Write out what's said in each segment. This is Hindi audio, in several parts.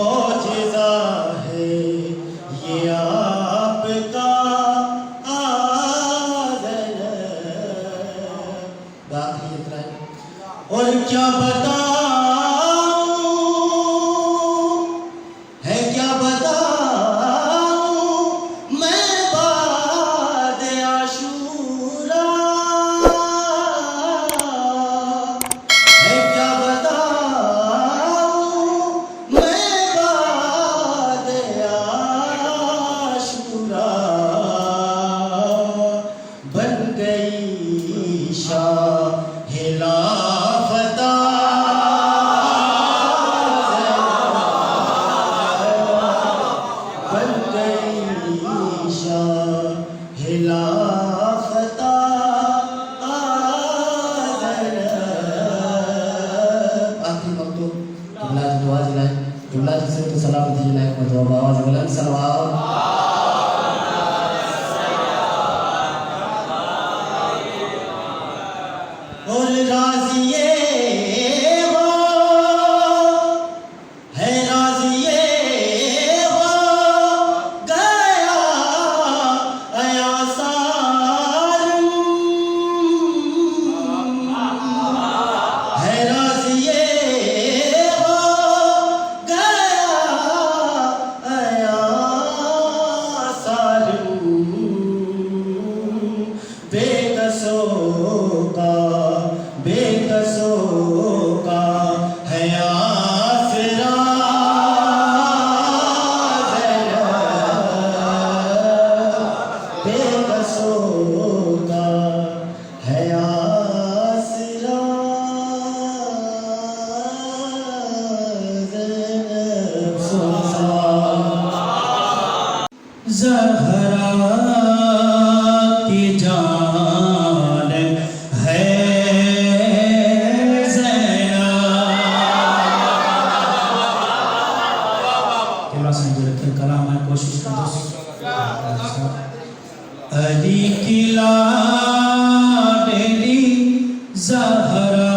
मौजिज़ा है ये आपका और क्या बताऊं है क्या बताऊं मैं बाद आशूरा है क्या बताऊं मैं बाद आशूरा बन गई शाह लाफता बन गई शाह लाफता आखिरी मकतूब जुमला दुआ जिलाए जुमला जिसे तो सलामती जिलाए को दुआ आवाज बुलंद सलवात और राज़िए वो है राज़िए वो गया आया सारम है राज़िए वो गया आया सारम बेकसों का है आसरा बेकसों का है आसरा ज़हरा की जान है कलाम है कोशिश करो अली की लाडली ज़हरा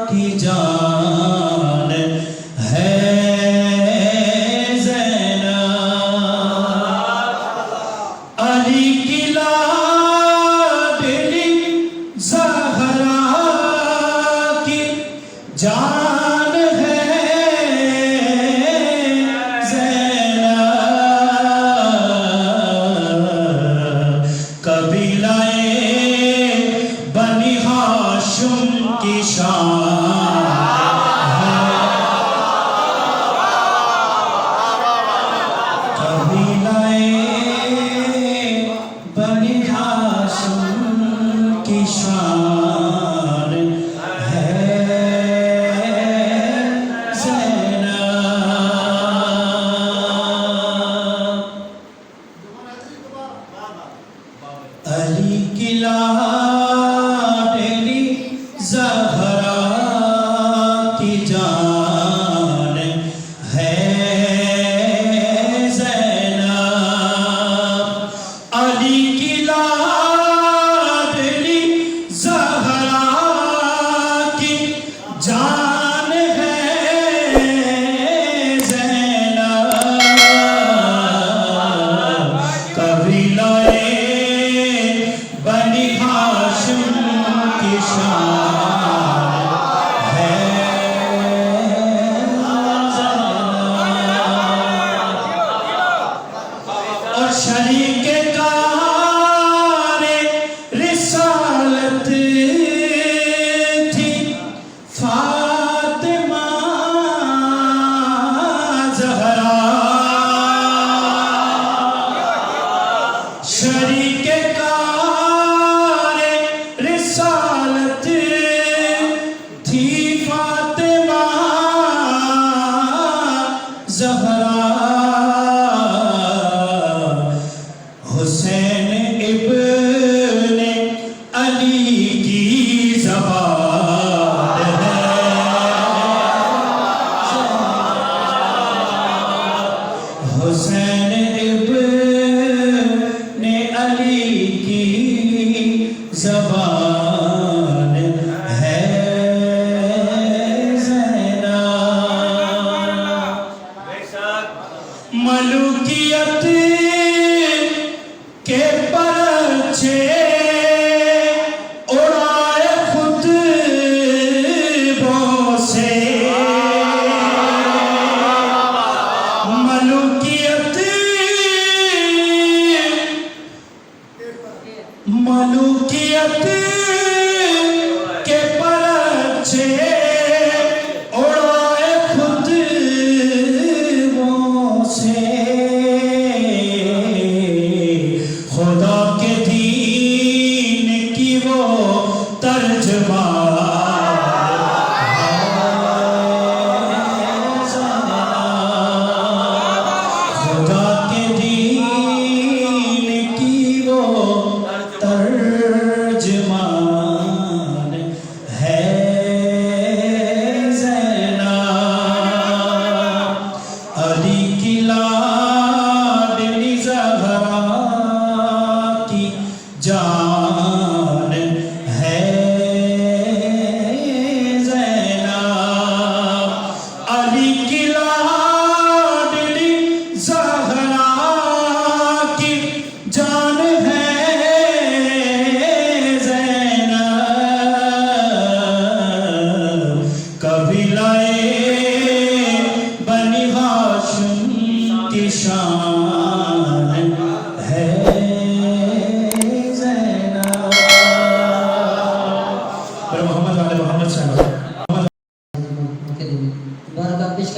की जान है ज़ैनब अली की लाडली ज़हरा की जान है कबीलाए बनी हाशिम की शान कबीलाए बनी हाशिम की शान है अली की लाडली ज़हरा की जान है ज़ैनब अली की लाडली ज़हरा की जान है ज़ैनब कबीलाए बनी हाशिम की शान है और शरीके कारे रिसालत थी फातिमा ज़हरा शरीके रिसालत थी फातिमा ज़हरा हुसैन इब्ने अली की ज़बान है हुसैन इब्ने अली की ज़बान है ज़ैनब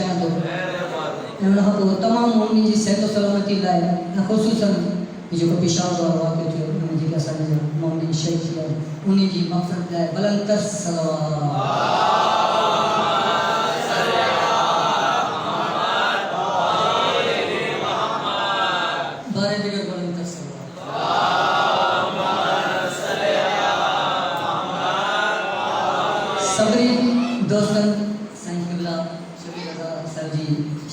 कयां थो हुन खां पोइ तमामु मोमिन जी सिहत सलामती लाइ ख़ुसूसन जेको पेशावर वारो वाक़ियो थियो हुन में जेके असांजा मोमिन शहीद थी विया उन जी मग़फ़िरत लाइ बुलंद सबरी दोस्तन साईं क़िबला शबीर रज़ा साहब जी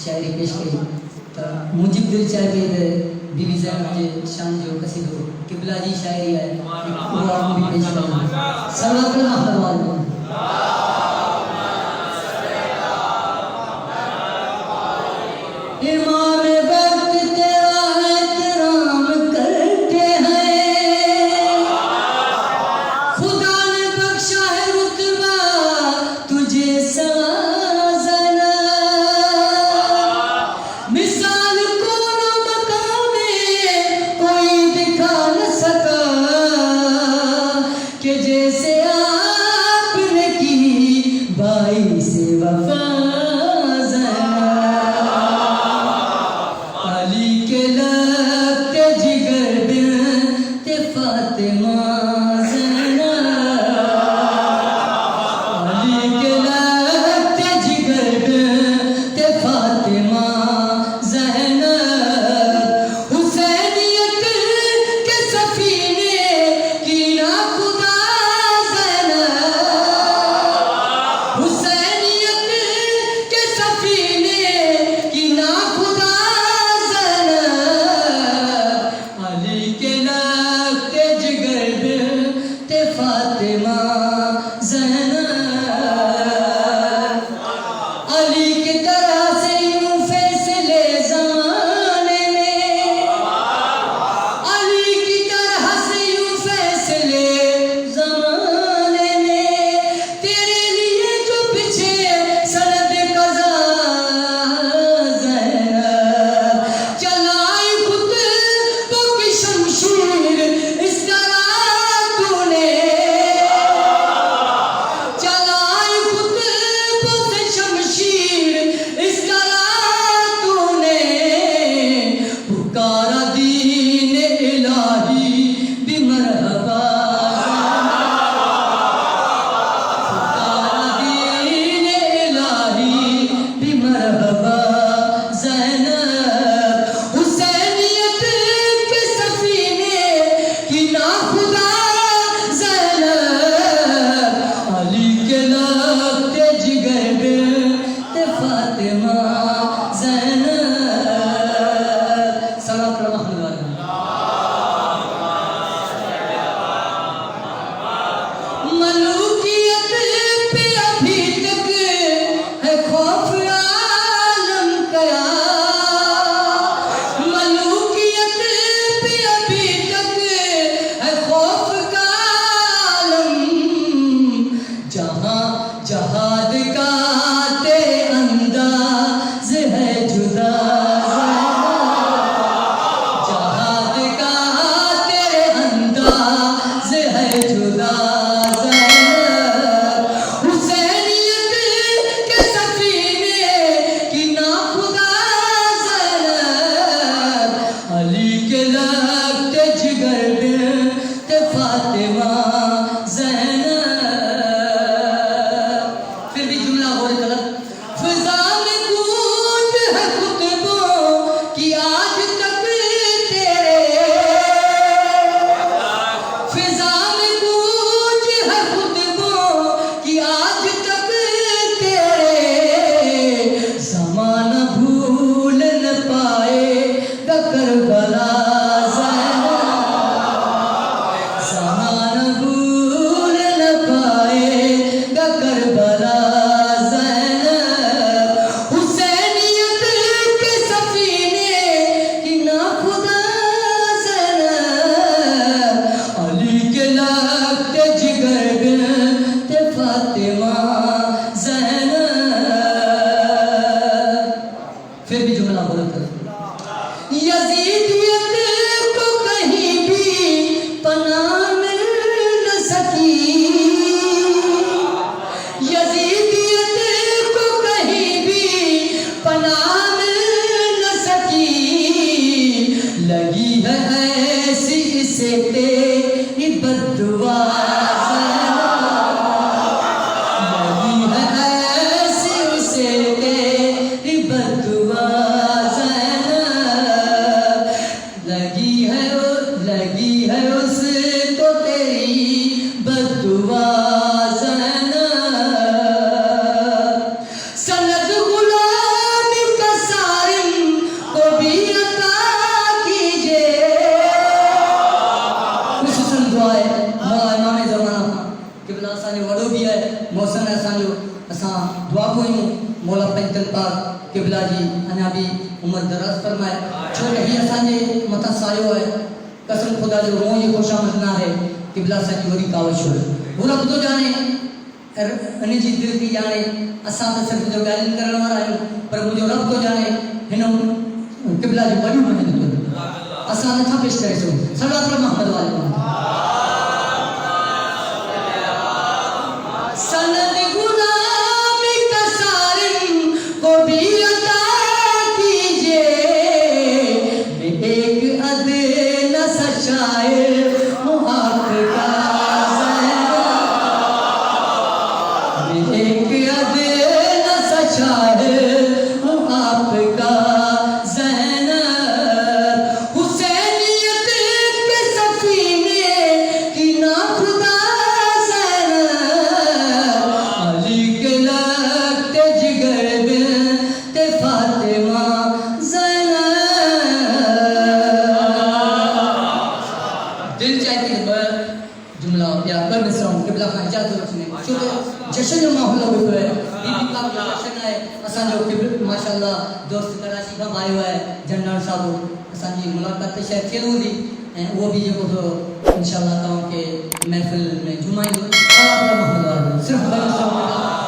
शायरी पेश कई तो मुझे दिल चाहे कि बीबी ज़ैनब जे शान जो कसीदो क़िबला जी शायरी है वो भी पेश करूं सल्लल्लाहु अलैहि वसल्लम इमाम वक्त तेरा एहतराम करते हैं खुदा ने बख्शा है रुतबा तुझे सवाज़ना मिसाल को न मकाम में कोई दिखा न सका कि जैसे आपने की बाई से वफा पाक किबला जी अना भी उम्र दराज फरमाए छो ही असांजे मथा सायो है कसम खुदा जो रों ये खुशामद ना है किबला असांजी वरी कावश हो वो रब तो जाने अने जी दिल की जाने असां त सिर्फ जो ॻाल्हियूं करण वारा आहियूं पर मुंहिंजो रब तो जाने हिन किबला जी वॾियूं महिनतूं असां नथा पेश करे सघूं सलात मोहम्मद वाले सनद गुलाम कसारिन को भी अता कीजिए एक अदना सा शायर हूँ आपका एक अदना सा शायर हूँ आपका हुसैनियत के सफीने की ना खुदा अली के लगते जिगर ते फातिमा दिल चाहती है जुमला या कर मिसराऊं किबला खान इजाजत रखने क्योंकि जश्न जो माहौल हो गया है बीबी का जश्न है असा जो किबला माशाल्लाह दोस्त कराची का आयो है जनरल साहब असा जी मुलाकात शायद थियल हुंदी ऐं वो भी जो तो इंशाल्लाह तव्हां के महफिल में जुमाईंदो सलाम मोहम्मद वाले सिर्फ